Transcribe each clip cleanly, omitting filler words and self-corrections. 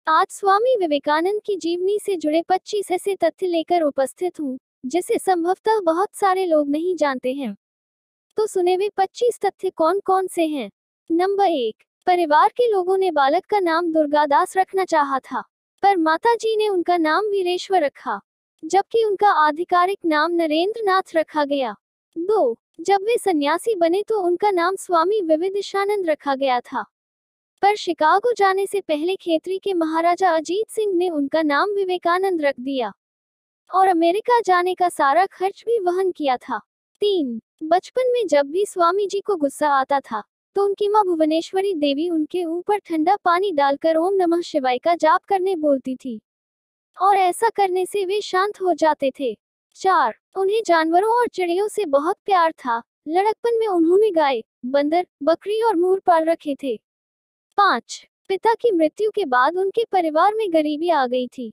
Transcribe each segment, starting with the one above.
आज स्वामी विवेकानंद की जीवनी से जुड़े 25 ऐसे तथ्य लेकर उपस्थित हूँ जिसे संभवतः बहुत सारे लोग नहीं जानते हैं। तो सुने वे 25 तथ्य कौन कौन से हैं। नंबर 1, परिवार के लोगों ने बालक का नाम दुर्गादास रखना चाहा था, पर माताजी ने उनका नाम वीरेश्वर रखा, जबकि उनका आधिकारिक नाम नरेंद्र नाथ रखा गया। 2, जब वे सन्यासी बने तो उनका नाम स्वामी विविदिशानंद रखा गया था, पर शिकागो जाने से पहले खेतरी के महाराजा अजीत सिंह ने उनका नाम विवेकानंद रख दिया और अमेरिका जाने का सारा खर्च भी वहन किया था। 3, बचपन में जब भी स्वामी जी को गुस्सा आता था तो उनकी मां भुवनेश्वरी देवी उनके ऊपर ठंडा पानी डालकर ओम नमः शिवाय का जाप करने बोलती थी और ऐसा करने से वे शांत हो जाते थे। 4, उन्हें जानवरों और चिड़ियों से बहुत प्यार था। लड़कपन में उन्होंने गाय, बंदर, बकरी और मोर पाल रखे थे। 5, पिता की मृत्यु के बाद उनके परिवार में गरीबी आ गई थी।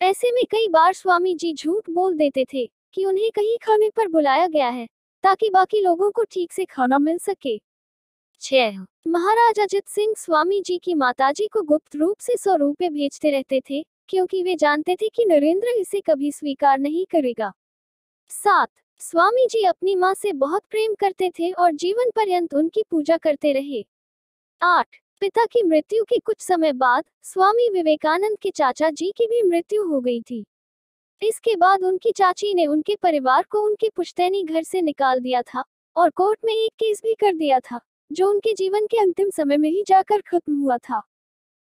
ऐसे में कई बार स्वामी जी झूठ बोल देते थे कि उन्हें कहीं खाने पर बुलाया गया है ताकि बाकी लोगों को ठीक से खाना मिल सके। 6, महाराजा अजित सिंह स्वामी जी की माताजी को गुप्त रूप से 100 रुपए भेजते रहते थे क्योंकि वे जानते थे कि नरेंद्र इसे कभी स्वीकार नहीं करेगा। 7, स्वामी जी अपनी मां से बहुत प्रेम करते थे और जीवन पर्यंत उनकी पूजा करते रहे। 8, पिता की मृत्यु के कुछ समय बाद स्वामी विवेकानंद के चाचा जी की भी मृत्यु हो गई थी। इसके बाद उनकी चाची ने उनके परिवार को उनके पुश्तैनी घर से निकाल दिया था और कोर्ट में एक केस भी कर दिया था जो उनके जीवन के अंतिम समय में ही जाकर खत्म हुआ था।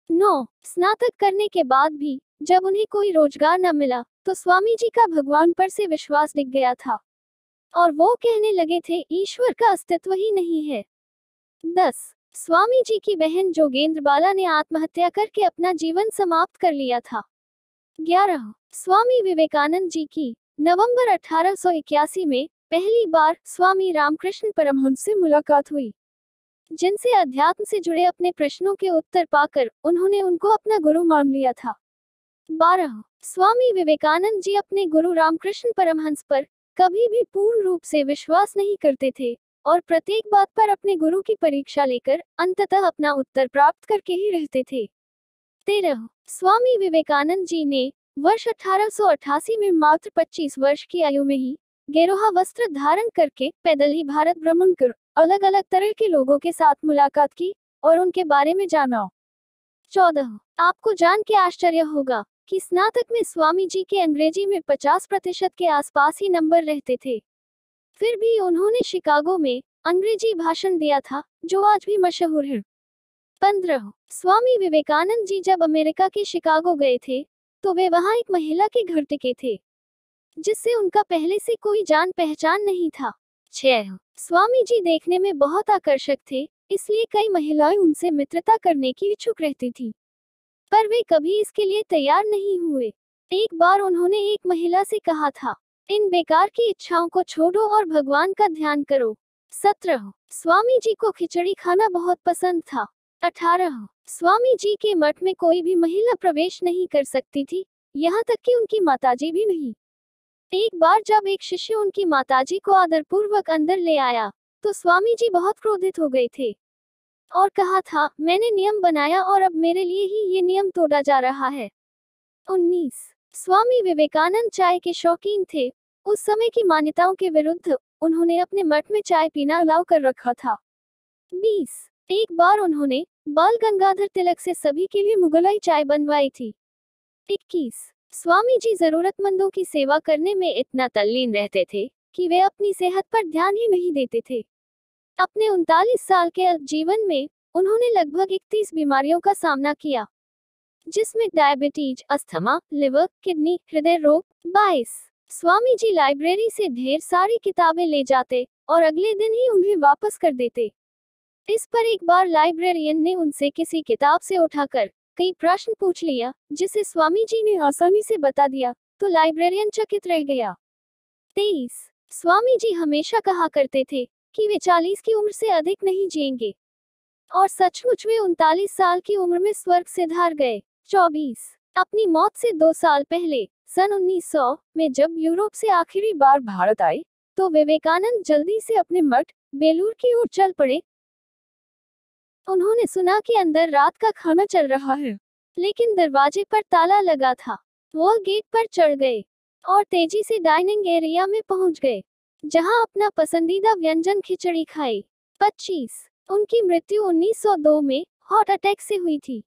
9, स्नातक करने के बाद भी जब उन्हें कोई रोजगार न मिला तो स्वामी जी का भगवान पर से विश्वास दिख गया था और वो कहने लगे थे ईश्वर का अस्तित्व ही नहीं है। 10, स्वामी जी की बहन जोगेंद्र बाला ने आत्महत्या करके अपना जीवन समाप्त कर लिया था। 11, स्वामी विवेकानंद जी की नवंबर 1881 में पहली बार स्वामी रामकृष्ण परमहंस से मुलाकात हुई, जिनसे अध्यात्म से जुड़े अपने प्रश्नों के उत्तर पाकर उन्होंने उनको अपना गुरु मान लिया था। 12, स्वामी विवेकानंद जी अपने गुरु रामकृष्ण परमहंस पर कभी भी पूर्ण रूप से विश्वास नहीं करते थे और प्रत्येक बात पर अपने गुरु की परीक्षा लेकर अंततः अपना उत्तर प्राप्त करके ही रहते थे। 13, स्वामी विवेकानंद जी ने वर्ष 1888 में मात्र 25 वर्ष की आयु में ही गेरुआ वस्त्र धारण करके पैदल ही भारत भ्रमण कर अलग अलग तरह के लोगों के साथ मुलाकात की और उनके बारे में जाना। 14, आपको जान के आश्चर्य होगा कि स्नातक में स्वामी जी के अंग्रेजी में 50% के आसपास ही नंबर रहते थे। फिर भी उन्होंने शिकागो में अंग्रेजी भाषण दिया था जो आज भी मशहूर है। 15, स्वामी विवेकानंद जी जब अमेरिका के शिकागो गए थे तो वे वहां एक महिला के घर टिके थे जिससे उनका पहले से कोई जान पहचान नहीं था। 6, स्वामी जी देखने में बहुत आकर्षक थे, इसलिए कई महिलाएं उनसे मित्रता करने की इच्छुक रहती थी, पर वे कभी इसके लिए तैयार नहीं हुए। एक बार उन्होंने एक महिला से कहा था, इन बेकार की इच्छाओं को छोड़ो और भगवान का ध्यान करो। 17, स्वामी जी को खिचड़ी खाना बहुत पसंद था। 18, स्वामी जी के मठ में कोई भी महिला प्रवेश नहीं कर सकती थी, यहाँ तक कि उनकी माताजी भी नहीं। एक बार जब एक शिष्य उनकी माताजी को आदरपूर्वक अंदर ले आया तो स्वामी जी बहुत क्रोधित हो गए थे और कहा था, मैंने नियम बनाया और अब मेरे लिए ही ये नियम तोड़ा जा रहा है। 19, स्वामी विवेकानंद चाय के शौकीन थे। उस समय की मान्यताओं के विरुद्ध उन्होंने अपने मठ में चाय पीना अलाउ कर रखा था। 20, एक बार उन्होंने बाल गंगाधर तिलक से सभी के लिए मुगलाई चाय बनवाई थी। 21, स्वामी जी जरूरतमंदों की सेवा करने में इतना तल्लीन रहते थे कि वे अपनी सेहत पर ध्यान ही नहीं देते थे। अपने 39 साल के जीवन में उन्होंने लगभग 31 बीमारियों का सामना किया, जिसमें डायबिटीज, अस्थमा, लिवर, किडनी, हृदय रोग। 22, स्वामी जी लाइब्रेरी से ढेर सारी किताबें ले जाते और अगले दिन ही उन्हें वापस कर देते। इस पर एक बार लाइब्रेरियन ने उनसे किसी किताब से उठाकर कई प्रश्न पूछ लिया जिसे स्वामी जी ने आसानी से बता दिया तो लाइब्रेरियन चकित रह गया। 23, स्वामी जी हमेशा कहा करते थे कि वे 40 की उम्र से अधिक नहीं जिएंगे और सचमुच वे 39 साल की उम्र में स्वर्ग से धार गए। 24, अपनी मौत से 2 साल पहले सन 1900 में जब यूरोप से आखिरी बार भारत आए तो विवेकानंद जल्दी से अपने मठ बेलूर की ओर चल पड़े। उन्होंने सुना कि अंदर रात का खाना चल रहा है लेकिन दरवाजे पर ताला लगा था। वह गेट पर चढ़ गए और तेजी से डाइनिंग एरिया में पहुंच गए, जहां अपना पसंदीदा व्यंजन खिचड़ी खाई। 25 उनकी मृत्यु 1902 में हार्ट अटैक से हुई थी।